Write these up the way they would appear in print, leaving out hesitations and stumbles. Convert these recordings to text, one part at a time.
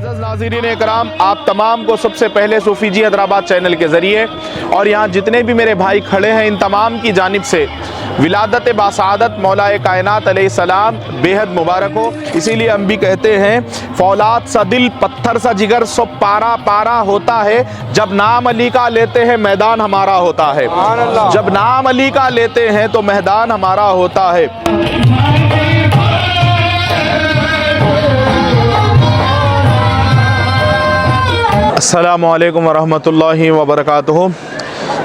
मुअज़्ज़ज़ नाज़रीन इकराम, आप तमाम को सबसे पहले सूफ़ी जी हैदराबाद चैनल के ज़रिए और यहाँ जितने भी मेरे भाई खड़े हैं इन तमाम की जानिब से विलादत बासादत मौलाए कायनात अलैहिस्सलाम बेहद मुबारक हो। इसीलिए हम भी कहते हैं फौलाद सा दिल पत्थर सा जिगर सो पारा पारा होता है, जब नाम अली का लेते हैं मैदान हमारा होता है। जब नाम अली का लेते हैं तो मैदान हमारा होता है। अस्सलामु अलैकुम वरहमतुल्लाहि वबरकातुहू।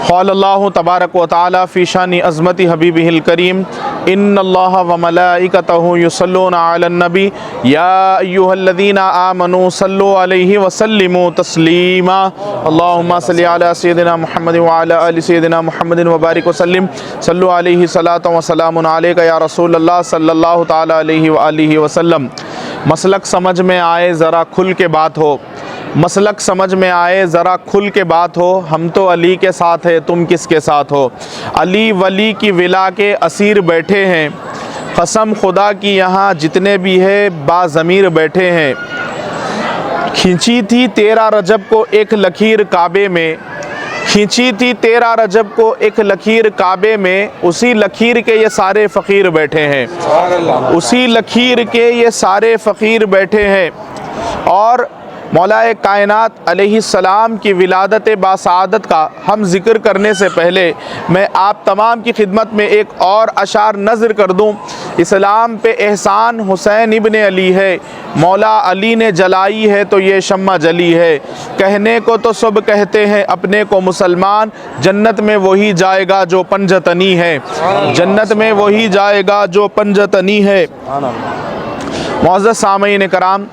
क़ालल्लाहु तबारक व तआला फ़ी शानि अज़मति हबीबिहिल करीम इन्नल्लाह व मलाइकतहु युसल्लूना अलन नबी या अय्युहल्लज़ीना आमनू सल्लु अलैहि व सल्लिमू तस्लीमा। अल्लाहुम्मा सल्लि अला सय्यिदिना मुहम्मद व अला आलि सय्यिदिना मुहम्मद व बारिक व सल्लिम। सल्लु अलैहि सलातु व सलामुन अलैका या रसूलल्लाह सल्लल्लाहु तआला अलैहि व आलिहि व सल्लम। मसलक समझ में आए ज़रा खुल के बात हो, मसलक समझ में आए ज़रा खुल के बात हो। हम तो अली के साथ है, तुम किसके साथ हो। अली वली की विला के असीर बैठे हैं, कसम खुदा की यहाँ जितने भी है बाज़मीर बैठे हैं। खींची थी 13 रजब को एक लकीर काबे में, खींची थी 13 रजब को एक लकीर काबे में, उसी लकीर के ये सारे फ़कीर बैठे हैं, उसी लकीर के ये सारे फ़कीर बैठे हैं। और मौलाए कायनात अलैहिस्सलाम की विलादत बासादत का हम ज़िक्र करने से पहले मैं आप तमाम की खिदमत में एक और अशार नज़र कर दूँ। इस्लाम पे एहसान हुसैन इब्न अली है, मौला अली ने जलाई है तो ये शम्मा जली है। कहने को तो सब कहते हैं अपने को मुसलमान, जन्नत में वही जाएगा जो पंजतनी है, जन्नत में वही जाएगा जो पंजतनी है। मुअज़्ज़ज़ सामईन कराम,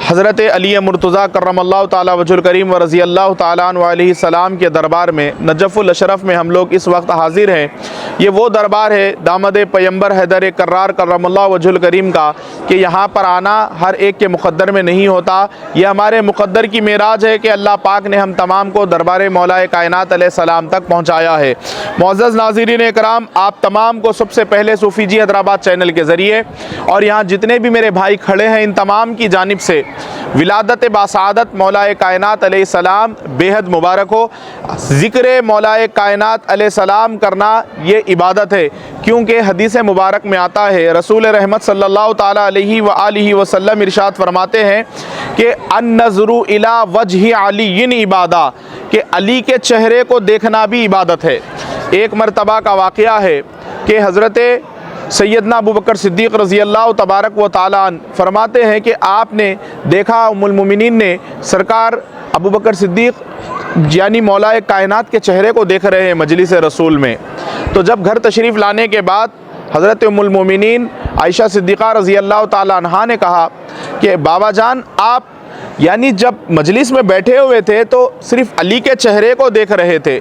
हज़रत अली मुर्तज़ा करमल्लाहु ताला वजहुल करीम व रज़ी अल्लाह ताला अन्हु अलैहि सलाम के दरबार में नजफ़ुल अशरफ में हम लोग इस वक्त हाज़िर हैं। ये वो दरबार है दामद पैगम्बर हैदर कर्रार करमल्लाहु वजहुल करीम का कि यहाँ पर आना हर एक के मुक़द्दर में नहीं होता। ये हमारे मुक़द्दर की मेराज है कि अल्लाह पाक ने हम तमाम को दरबार मौलाए कायनात अलैहिस्सलाम तक पहुँचाया है। मुअज़्ज़ज़ नाज़रीन इकराम, आप तमाम को सबसे पहले सूफ़ी जी हैदराबाद चैनल के ज़रिए और यहाँ जितने भी मेरे भाई खड़े हैं इन तमाम की जानिब से विलादत बासादत मौलाए कायनात अलैहिस्सलाम बेहद मुबारक हो। ज़िक्र मौलाए कायनात अलैहिस्सलाम करना ये इबादत है, क्योंकि हदीस मुबारक में आता है रसूल रहमत सल्लल्लाहु ताला अलैहि व आलिहि वसल्लम इरशाद फरमाते हैं कि अन-नज़रु इला वजहि अलीइन इबादा, कि अली के चेहरे को देखना भी इबादत है। एक मरतबा का वाक़या है कि हज़रत सैयदना अबू बकर सिद्दीक़ रज़ी अल्लाह तबारक व तआला अन्हु फरमाते हैं कि आपने देखा उम्मुल मोमिनीन ने सरकार अबू बकर सिद्दीक़ यानी मौलाए कायनात के चेहरे को देख रहे हैं मजलिस रसूल में। तो जब घर तशरीफ़ लाने के बाद हज़रत उम्मुल मोमिनीन आयशा सिद्दीक़ा रज़ी अल्लाह तआला अन्हा ने कहा कि बाबा जान, आप यानी जब मजलिस में बैठे हुए थे तो सिर्फ़ अली के चेहरे को देख रहे थे,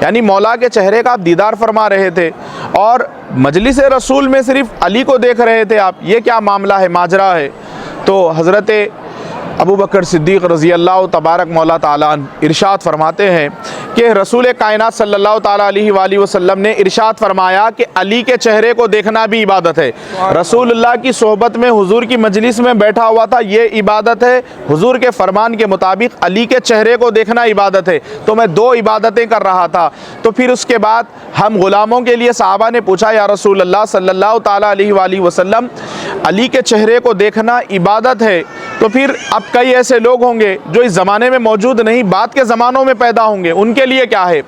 यानी मौला के चेहरे का आप दीदार फरमा रहे थे और मजलिस रसूल में सिर्फ़ अली को देख रहे थे आप, ये क्या मामला है, माजरा है। तो हज़रत अबू बकर सिद्दीक़ रज़ी अल्लाह तबारक मौला ताला इरशाद फरमाते हैं कि रसूल कायनात सल्लल्लाहु ताला अलैहि वसल्लम ने इरशाद फरमाया कि अली के चेहरे को देखना भी इबादत है। रसूलुल्लाह की सोहबत में हुजूर की मजलिस में बैठा हुआ था, ये इबादत है। हुजूर के फरमान के मुताबिक अली के चेहरे को देखना इबादत है। तो मैं दो इबादतें कर रहा था। तो फिर उसके बाद हम ग़ुलामों के लिए सहाबा ने पूछा, या रसूलल्लाह सल्लल्लाहु ताला अलैहि वसल्लम, अली के चेहरे को देखना इबादत है, तो फिर अब कई ऐसे लोग होंगे जो इस ज़माने में मौजूद नहीं, बाद के ज़मानों में पैदा होंगे, उनके लिए क्या है।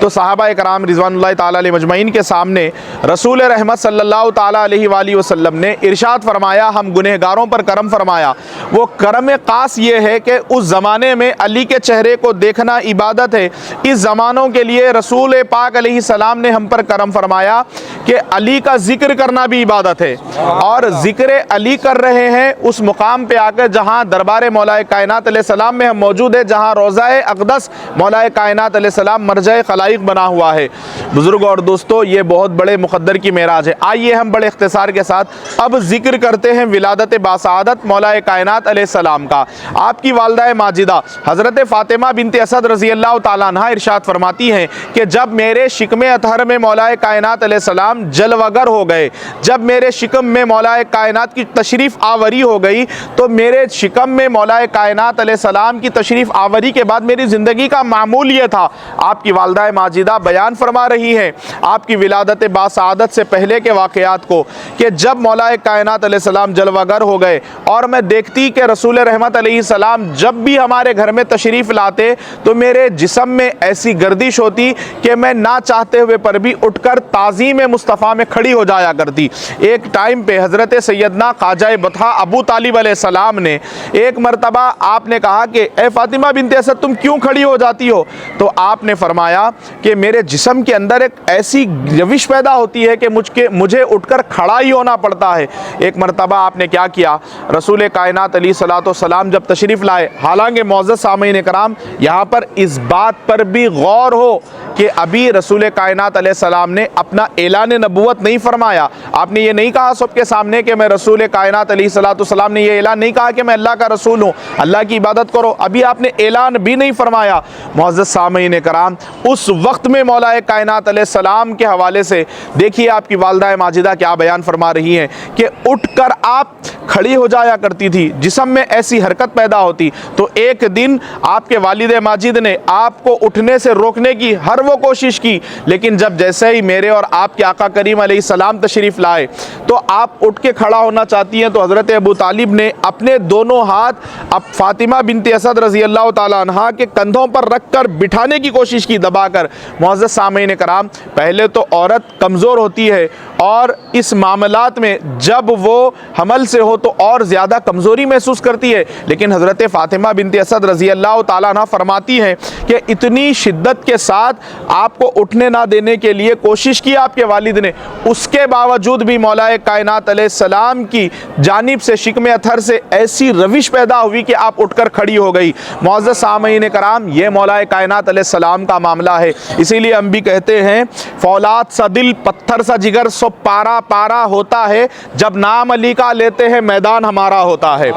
तो सहाबा कराम रिज़वानुल्लाह ताला अलैहिम मजमईन के सामने रसूल रहमत सल्लल्लाहु ताला अलैहि वसल्लम ने इरशाद फरमाया, हम गुनहगारों पर करम फरमाया। वो करम ख़ास ये है कि उस ज़माने में अली के चेहरे को देखना इबादत है। इस ज़मानों के लिए रसूल पाक अलैहिस्सलाम ने हम पर करम फरमाया कि अली का ज़िक्र करना भी इबादत है। और ज़िक्र अली कर रहे हैं उस मुकाम पे आकर जहाँ दरबार मौलाए कायनात अलैहिस्सलाम में हम मौजूद है, जहाँ रोज़ाए अक़दस मौलाए कायनात अलैहिस्सलाम मरजाए खलाइक बना हुआ है। बुजुर्ग और दोस्तों, ये बहुत बड़े मुक़द्दर की मेराज है। आइए हम बड़े इख्तिसार के साथ अब जिक्र करते हैं विलादत बासआदत मौलाए कायनात अलैहिस्सलाम का। आपकी वालिदा माजिदा हज़रत फ़ातिमा बिन्त असद रज़ी अल्लाह ताला अन्हा इरशाद फरमाती हैं कि जब मेरे शिकम अतहर में मौलाए कायनात अलैहिस्सलाम जलवगर हो गए, जब मेरे शिकम में मौलाए कायनात की तशरीफ़ आवरी हो गई, तो मेरे शिकम में मौलाए कायनात अलैहिस्सलाम की तशरीफ़ आवरी के बाद मेरी ज़िंदगी का मामूल ये था। आपकी वालिदा माजिदा बयान फरमा रही हैं आपकी विलादत बासआदत से पहले के वाक़यात को कि जब मौलाए कायनात अलैहिस्सलाम जलवागर हो गए और मैं देखती कि रसूल रहमत अलैहिस्सलाम जब भी हमारे घर में तशरीफ़ लाते तो मेरे जिस्म में ऐसी गर्दिश होती कि मैं ना चाहते हुए पर भी उठकर ताज़ीम मुस्तफ़ा में खड़ी हो जाया करती। एक टाइम पे हज़रत सैयदना ख्वाजा बतहा अबू तालिब अलैहिस्सलाम ने एक मरतबा आपने कहा कि ए फ़ातिमा बिन्त असद तुम क्यों खड़ी हो जाती हो, तो आपने फरमाया कि मेरे जिस्म के अंदर एक ऐसी रविश पैदा होती है कि मुझे उठकर खड़ा ही होना पड़ता है। एक मरतबा आपने क्या किया, रसूल कायनात अलैहिस्सलाम जब तशरीफ़ लाए, हालांकि मौज़्ज़ज़ सामीन कराम यहाँ पर इस बात पर भी गौर हो कि अभी रसूल कायनात अलैहिस्सलाम ने अपना ऐलान नबुव्वत नहीं फरमाया। आपने ये नहीं कहा सबके सामने कि मैं रसूल कायनात अलैहिस्सलाम ने ये ऐलान नहीं कहा कि मैं अल्लाह का रसूल हूँ, अल्लाह की इबादत करो, अभी आपने ऐलान भी नहीं फरमाया। मुअज़्ज़ज़ सामीन कराम, उस वक्त में मौलाए कायनात अलैहिस्सलाम के हवाले से देखिए आपकी वालिदा माजिदा क्या बयान फरमा रही हैं कि उठकर आप खड़ी हो जाया करती थी, जिस्म में ऐसी हरकत पैदा होती। तो एक दिन आपके वालिद माजिद ने आपको उठने से रोकने की हर वो कोशिश की, लेकिन जब जैसे ही मेरे और आपके आका करीम अलैहिस्सलाम तशरीफ़ लाए तो आप उठ के खड़ा होना चाहती हैं, तो हज़रत अबू तालिब ने अपने दोनों हाथ अब फ़ातिमा बिन्त असद रज़ी अल्लाह ताला अन्हा के कंधों पर रख कर बिठाने की कोशिश की दबाकर। मुअज़्ज़ज़ सामीन कराम, पहले तो औरत कमज़ोर होती है और इस मामलात में जब वो हमल से हो तो और ज़्यादा कमज़ोरी महसूस करती है, लेकिन हज़रत फ़ातिमा बिन्त असद रज़ी अल्लाह ताला अन्हा फरमाती हैं कि इतनी शिद्दत के साथ आपको उठने ना देने के लिए कोशिश की आपके वालिद ने, उसके बावजूद भी मौलाए कायनात अलैहिस्सलाम की जानिब से शिकम अतहर से ऐसी रविश पैदा हुई कि आप उठकर खड़ी हो गई। मुअज़्ज़ज़ सामीन कराम, ये मौलाए कायनात अलैहिस्सलाम का मामला है। इसीलिए हम भी कहते हैं फौलाद सा दिल पत्थर सा जिगर सो पारा पारा होता है, जब नाम अली का लेते हैं मैदान हमारा होता है,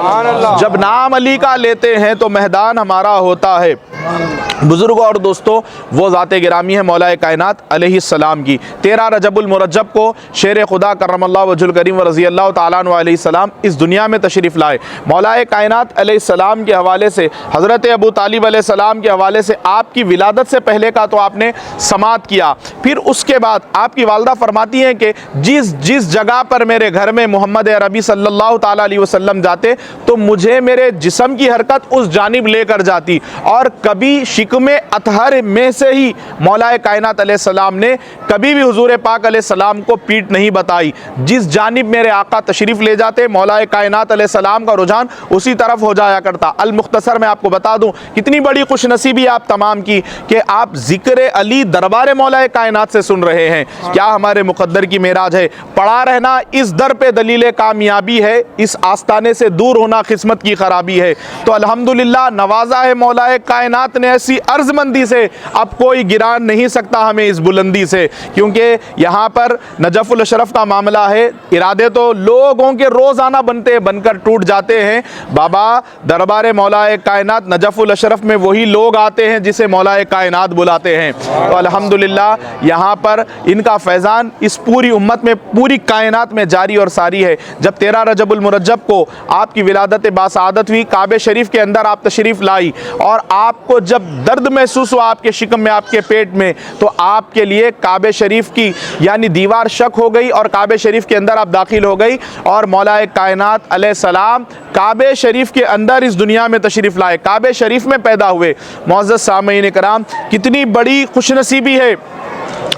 जब नाम अली का लेते हैं तो मैदान हमारा होता है। बुजुर्ग और दोस्तों, वो ज़ात गिरामी है मौलाए कायनात अलैहिस्सलाम की। 13 रजबुल मुरज्जब को शेर खुदा करमल्लाहु वजहुल करीम व रज़ी अल्लाह ताला अन्हु अलैहिस्सलाम इस दुनिया में तशरीफ़ लाए। मौलाए कायनात अलैहिस्सलाम के हवाले से, हज़रत अबू तालिब अलैहिस्सलाम के हवाले से आपकी विलादत से पहले का तो आपने समात किया, फिर उसके बाद आपकी वालिदा फरमाती हैं कि जिस जिस जगह पर मेरे घर में मोहम्मद अरबी सल्लल्लाहु ताला अलैहि वसल्लम जाते तो मुझे मेरे जिस्म की हरकत उस जानिब लेकर जाती, और कभी शिकम अतहर में से ही मौलाए कायनात अलैहिस्सलाम ने कभी भी हुजूर पाक अलैहिस्सलाम को पीठ नहीं बताई। जिस जानिब मेरे आका तशरीफ़ ले जाते मौलाए कायनात अलैहिस्सलाम का रुझान उसी तरफ हो जाया करता। अल मुख्तसर में आपको बता दूं कितनी बड़ी खुशनसीबी आप तमाम की कि आप ज़िक्र अली दरबार मौलाए कायनात से सुन रहे हैं। क्या हमारे मुक़द्दर की मेराज है। पड़ा रहना इस दर पे दलील कामयाबी है, इस आस्ताने से दूर होना किस्मत की खराबी है। तो अल्हम्दुलिल्लाह नवाजा है मौलाए कायनात ने ऐसी अर्जमंदी से, अब कोई गिरा नहीं सकता हमें इस बुलंदी से, क्योंकि यहाँ पर नजफुल अशरफ का मामला है। इरादे तो लोगों के रोज़ाना बनते बनकर टूट जाते हैं। बाबा दरबार मौलाए कायनात नजफुल अशरफ में वही लोग आते हैं जिसे मौलाए कायनात बुलाते हैं। तो अल्हम्दुलिल्लाह यहाँ पर इनका फैज़ान इस पूरी उम्मत में, पूरी कायनात में जारी और सारी है। जब 13 रजबुल मुरज्जब को आपकी विलादत बासआदत हुई, काबे शरीफ के अंदर आप तशरीफ़ लाई और आपको जब दर्द महसूस हुआ आपके शिकम में, आपके पेट में, तो आपके लिए काबे शरीफ की यानी दीवार शक हो गई और काबे शरीफ के अंदर आप दाखिल हो गई और मौलाए कायनात अलैहिस्सलाम काबे शरीफ के अंदर इस दुनिया में तशरीफ़ लाए, काबे शरीफ में पैदा हुए। मुअज़्ज़ज़ सामीन कराम, कितनी बड़ी खुशनसीबी है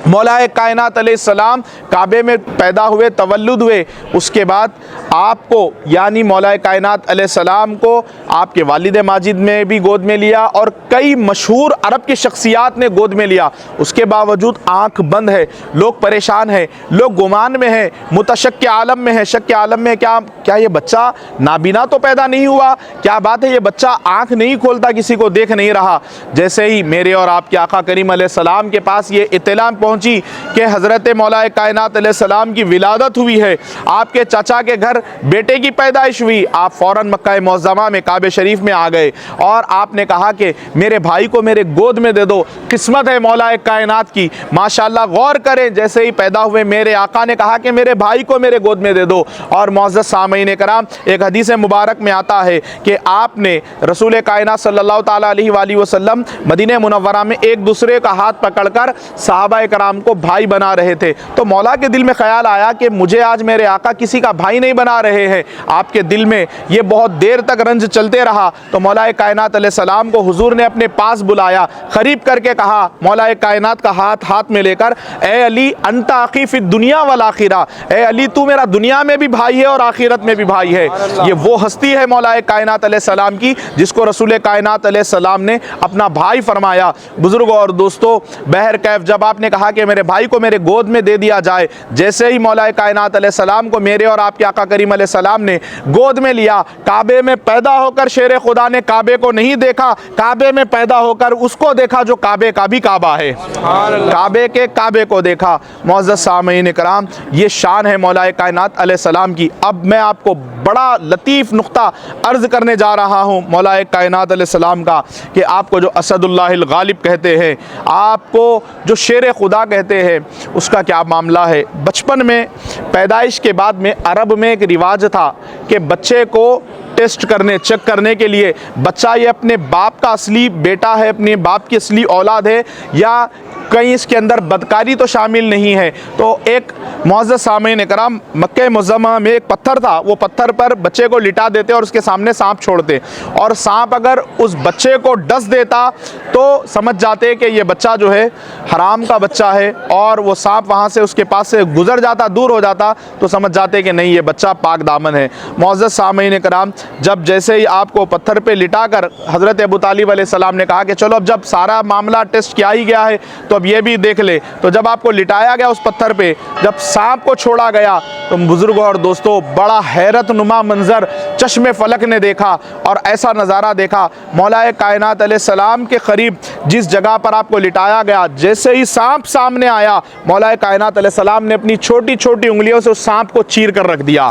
मौलाए कायनात अलैहिस्सलाम काबे में पैदा हुए, तवल्लुद हुए, उसके बाद आपको यानी मौलाए कायनात अलैहिस्सलाम को आपके वालिद माजिद ने भी गोद में लिया और कई मशहूर अरब की शख्सियात ने गोद में लिया। उसके बावजूद आंख बंद है, लोग परेशान हैं, लोग गुमान में हैं, मुतशक्क के आलम में है, शक के आलम में। क्या ये बच्चा नाबीना तो पैदा नहीं हुआ? क्या बात है, ये बच्चा आंख नहीं खोलता, किसी को देख नहीं रहा। जैसे ही मेरे और आपके आका करीम अलैहिस्सलाम के पास ये इत्तला पहुंची कि हज़रत मौलाए कायनात अलैहिस्सलाम की विलादत हुई है, आपके चाचा के घर बेटे की पैदाइश हुई, आप फ़ौरन मक्का मुअज़्ज़मा में काबे शरीफ में आ गए और आपने कहा कि मेरे भाई को मेरे गोद में दे दो। किस्मत है मौलाए कायनात की, माशाअल्लाह। गौर करें, जैसे ही पैदा हुए मेरे आका ने कहा कि मेरे भाई को मेरे गोद में दे दो। और मुअज़्ज़ज़ सामईन कराम, एक हदीस मुबारक में आता है कि आपने रसूल कायनात सल्लल्लाहु ताला अलैहि वसल्लम मदीने मुनव्वरा में एक दूसरे का हाथ पकड़कर सहाबा कराम को भाई बना रहे थे। तो मौला के दिल में ख्याल आया कि मुझे आज मेरे आका किसी का भाई नहीं बना रहे हैं। आपके दिल में ये बहुत देर तक रंज चलते रहा। तो मौलाए कायनात अलैहिस्सलाम को हुजूर ने अपने पास बुलाया, करीब करके कहा, मौलाए कायनात का हाथ में लेकर, ए अली अंता अखी फिद दुनिया वल आखिरा, ए अली तू मेरा दुनिया में भी भाई है और आखिरत में भी भाई है। ये वो हस्ती है मौलाए कायनात अलैहिस्सलाम की जिसको रसूल कायनात अलैहिस्सलाम ने अपना भाई फरमाया। बुजुर्गों और दोस्तों, बहर कैफ जब आपने कहा कि मेरे भाई को मेरे गोद में दे दिया जाए, जैसे ही मौलाए कायनात अलैहिस्सलाम को मेरे और आपके आका करीम अलैहिस्सलाम ने गोद में लिया, काबे में पैदा होकर शेर खुदा ने काबे को नहीं देखा, काबे में पैदा होकर उसको देखा जो काबे का भी काबा है, काबे के काबे को देखा। मुअज़्ज़ज़ सामईन कराम, ये शान है मौलाए कायनात अलैहिस्सलाम की। अब मैं आपको बड़ा लतीफ़ नुक्ता अर्ज़ करने जा रहा हूँ मौलाए कायनात अलैहिस्सलाम का, कि आपको जो असदुल्लाहिल गालिब कहते हैं, आपको जो शेर खुदा कहते हैं, उसका क्या मामला है। बचपन में पैदाइश के बाद में अरब में एक रिवाज था कि बच्चे को टेस्ट करने, चेक करने के लिए बच्चा ये अपने बाप का असली बेटा है, अपने बाप की असली औलाद है या कहीं इसके अंदर बदकारी तो शामिल नहीं है। तो एक मुअज़्ज़ज़ सामईन कराम, मक्के मुअज़्ज़मा में एक पत्थर था, वो पत्थर पर बच्चे को लिटा देते और उसके सामने सांप छोड़ते, और सांप अगर उस बच्चे को डस देता तो समझ जाते कि ये बच्चा जो है हराम का बच्चा है, और वो सांप वहाँ से उसके पास से गुजर जाता, दूर हो जाता, तो समझ जाते कि नहीं ये बच्चा पाक दामन है। मुअज़्ज़ज़ सामईन कराम, जब जैसे ही आपको पत्थर पे लिटा कर हज़रत अबू तालिब अलैहिस्सलाम ने कहा कि चलो अब जब सारा मामला टेस्ट किया ही गया है तो अब ये भी देख ले, तो जब आपको लिटाया गया उस पत्थर पे, जब सांप को छोड़ा गया, तो बुजुर्गों और दोस्तों बड़ा हैरत नुमा मंजर चश्मे फलक ने देखा। और ऐसा नज़ारा देखा, मौलाए कायनात अलैहिस्सलाम के करीब जिस जगह पर आपको लिटाया गया, जैसे ही सांप सामने आया, मौलाए कायनात अलैहिस्सलाम ने अपनी छोटी छोटी उंगलियों से उस सांप को चीर कर रख दिया,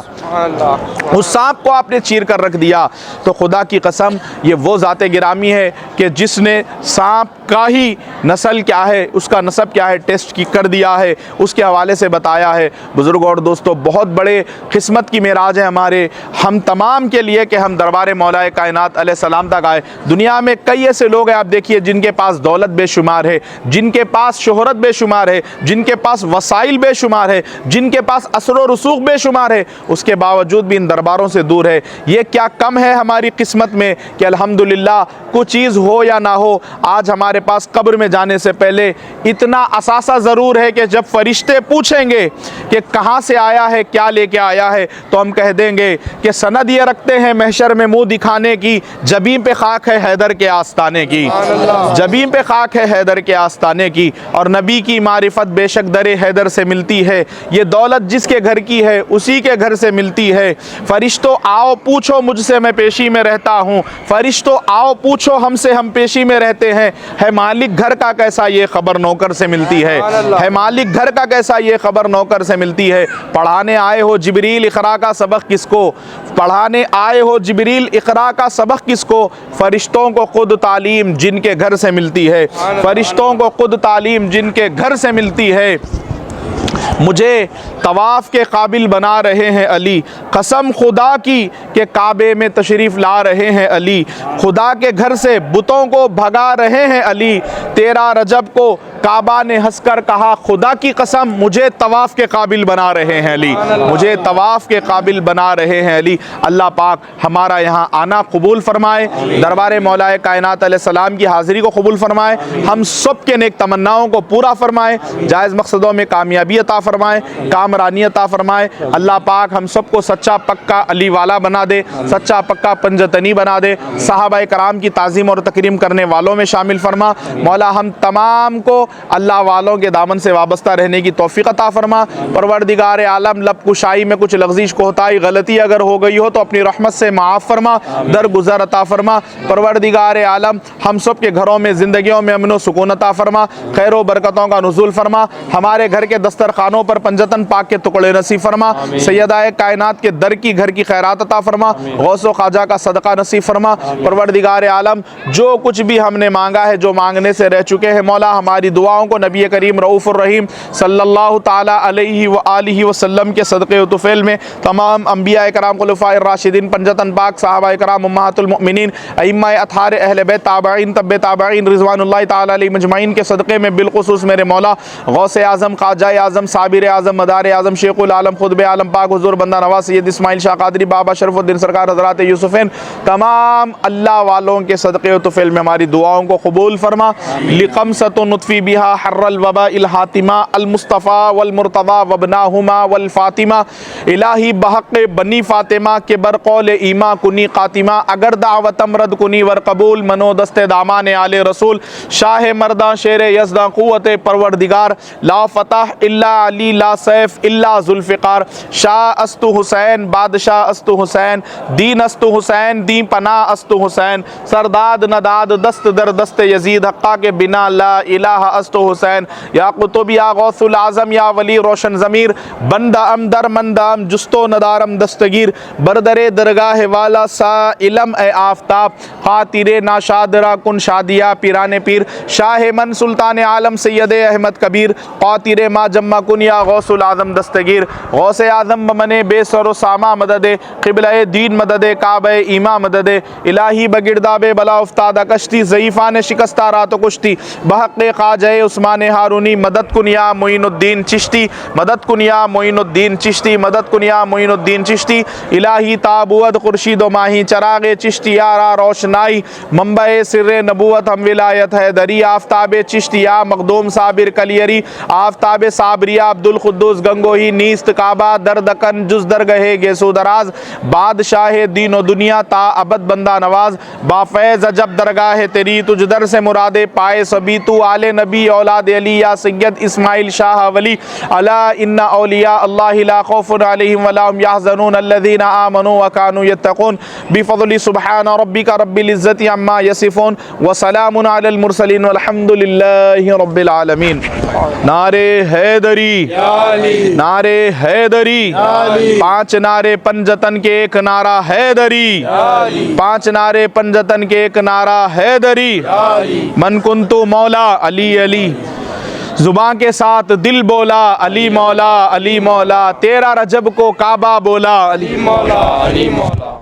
उस सांप को आपने चीर कर रख दिया। तो खुदा की कसम, ये वो ज़ाते गिरामी है कि जिसने सांप का ही नस्ल क्या है, उसका नसब क्या है, टेस्ट की कर दिया है, उसके हवाले से बताया है। बुजुर्गों और दोस्तों, बहुत बड़े किस्मत की मेराज है हमारे हम तमाम के लिए कि हम दरबार मौलाए कायनात अलैहिस्सलाम तक आए। दुनिया में कई ऐसे लोग हैं, आप देखिए, जिनके पास दौलत बेशुमार है, जिनके पास शोहरत बेशुमार है, जिनके पास वसाइल बेशुमार है, जिनके पास असर व रसूख बेशुमार है, उसके बावजूद भी इन दरबारों से दूर है। ये क्या कम है हमारी किस्मत में कि अल्हम्दुलिल्लाह कुछ चीज़ हो या ना हो, आज हमारे पास कब्र में जाने से पहले इतना असासा ज़रूर है कि जब फरिश्ते पूछेंगे कि कहाँ से आया है, क्या लेके आया है, तो हम कह देंगे कि सनद ये रखते हैं महशर में मुंह दिखाने की, जबीं पे खाक है हैदर के आस्ताने की, जबीं पे खाक है हैदर के आस्ताने की। और नबी की मारिफत बेशक दरे हैदर से मिलती है, ये दौलत जिसके घर की है उसी के घर से मिलती है। फरिश्तों आओ पूछो मुझसे, मैं पेशी में रहता हूँ, फरिश्तों आओ पूछो हमसे, हम पेशी में रहते हैं। है मालिक घर का कैसा, ये खबर नौकर से मिलती है मालिक घर का कैसा, ये खबर नौकर से मिलती है। पढ़ाने आए हो जिब्रील इक़रा का सबक किसको, पढ़ाने आए हो जिब्रील इक़रा का सबक किसको, फरिश्तों को खुद तालीम जिनके घर से मिलती है, फरिश्तों को खुद तालीम जिनके घर से मिलती है। मुझे तवाफ़ के काबिल बना रहे हैं अली, कसम खुदा की कि काबे में तशरीफ़ ला रहे हैं अली, खुदा के घर से बुतों को भगा रहे हैं अली, 13 रजब को काबा ने हंसकर कहा, खुदा की कसम मुझे तवाफ़ के काबिल बना रहे हैं अली, मुझे तवाफ़ के काबिल बना रहे हैं अली। अल्लाह पाक हमारा यहाँ आना कबूल फरमाए, दरबार मौलाए कायनात अलैहिस्सलाम की हाज़िरी को कबूल फरमाए, हम सब के नेक तमन्नाओं को पूरा फरमाए, जायज़ मकसदों में कामयाबी अता फरमाए, कामरानी अता फरमाए। अल्लाह पाक हम सबको सच्चा पक्का अली वाला बना दे, सच्चा पक्का पंजतनी बना दे, सहाबाए कराम की ताज़ीम और तकरीम करने वालों में शामिल फरमा। मौला हम तमाम को अल्लाह वालों के दामन से वाबस्ता रहने की तौफीक अता फरमा। परवरदिगार आलम लब कुशाई में कुछ लग़ज़िश कोताही गलती अगर हो गई हो तो अपनी रहमत से माफ़ फरमा, दरगुज़र अता फरमा। परवरदिगार आलम हम सब के घरों में ज़िंदगियों में अमन व सुकून अता फरमा, खैर व बरकतों का नुज़ूल फरमा। हमारे घर के दस्तरखानों पर पंजतन पाक के टुकड़े नसीब फरमा, सैयदाए कायनात के दर की घर की खैरात अता फरमा, गौस व ख्वाजा का सदका नसीब फरमा। परवरदिगार आलम जो कुछ भी हमने मांगा है, जो मांगने से रह चुके हैं, मौला हमारी दुआओं को नबी करीम रऊफ़ुर रहीम सल्लल्लाहु ताला अलैहि व आलिहि वसल्लम के सदक़े व तुफ़ैल में तमाम अंबिया कराम खुलफ़ाए राशिदीन, पंजतन पाक, सहाबाए कराम, उम्महातुल मुमिनीन, अइम्माए अत्हार, अहले बैत, ताबईन, तब्बे ताबईन रिज़वानुल्लाहि ताला अलैहिम अजमईन के सदक़े में बिलख़ुसूस मेरे मौला गौसे आज़म, ख़ाजाए आज़म, साबिर आज़म, मदार आज़म, शेख़ुल आलम, खुतबे आलम पाक हुज़ूर बंदा नवाज़ सैयद इस्माइल शाह क़ादरी, बाबा शरफ़ुद्दीन सरकार हज़रात यूसुफ़ैन, तमाम अल्लाह वालों के सदक़े व तुफ़ैल में हमारी दुआओं को कबूल फरमा। लिक़मसतुन नुत्फ़ी बिहा हर्रल वबा इल हातिमा अल मुस्तफ़ा वल मुर्तज़ा वबनाहुमा वल फ़ातिमा इलाही बहक़ बनी फ़ातिमा के बरक़ौल ईमा कुनी क़ातिमा अगर दावतम रद कुनी वर कबूल मनो दस्ते दामान आले रसूल शाह मर्दा शेर यज़दा क़ुव्वत परवरदिगार ला फ़तह इल्ला अली ला सैफ़ इल्ला ज़ुल्फ़िकार शाह अस्तु हुसैन बादशाह अस्तु हुसैन दीन अस्तु हुसैन दी पना अस्तु हुसैन सरदाद नदाद दस्त दर दस्त यजीद हक़्क़ा के बिना ला इलाहा अस्तु हुसैन या कुतुब या गौसुल आज़म या वली रोशन ज़मीर बंदा अम दर मंदाम जुस्तो नदारम दस्तगीर बरदरे दरगाह वाला सा इलम ए आफ्ताब ख़ातिरे नाशादरा कुन शादिया पीराने पीर शाह मन सुल्तान आलम सैयद अहमद कबीर क़ातिरे मा जम्मा कुन या गौसुल आज़म दस्तगीर गौसे आज़म बमने बेसर सामा मददे क़िबला दीन मददे काबे ईमा मददे इलाही बगिरदाबे बला उफ्तादा कश्ती ज़ईफ़ान शिकस्ता रात कुश्ती बहक़ ख़ाजा उस्मान हारूनी मदद कुन या मोइनुद्दीन चिश्ती मदद कुन या मोइनुद्दीन चिश्ती मदद कुन या मोइनुद्दीन चिश्ती इलाही ताबुअद खुर्शीद माही चराग़ चिश्तियारा रोशनाई मंबे सिर्रे नबूवत हम विलायत है दरी आफ्ताब चिश्तिया मखदूम साबिर कलियरी आफ्ताब साबरिया अब्दुल खुद्दूस गंगोही नीस्त काबा दरदकन जुज दरगहे गेसो दराज बादशाह दीन व दुनिया ता अबद बंदा नवाज बाफैज़ अजब दरगाह तेरी तुझ दर से मुरादे पाए सभी तू आले नबी औलाद अली या सैयद इस्माइल शाह वली अला इन्ना औलिया अल्लाहि ला खौफुन अलैहिम वला हुम यहज़नून अल्लज़ीना आमनू व कानू यत्तक़ून बिफ़ज़्लि सुब्हान रब्बिका रब्बिल इज़्ज़ति अम्मा यसिफ़ून व सलामुन अलल मुरसलीन वल्हम्दुलिल्लाहि रब्बिल आलमीन। नारे हैदरी, नारे हैदरी, पांच नारे पंजतन के एक नारा हैदरी, पांच नारे पंजतन के एक नारा हैदरी। मन कुन्तु मौला अली अली, जुबान के साथ दिल बोला अली मौला अली मौला, तेरा रजब को काबा बोला अली मौला अली मौला।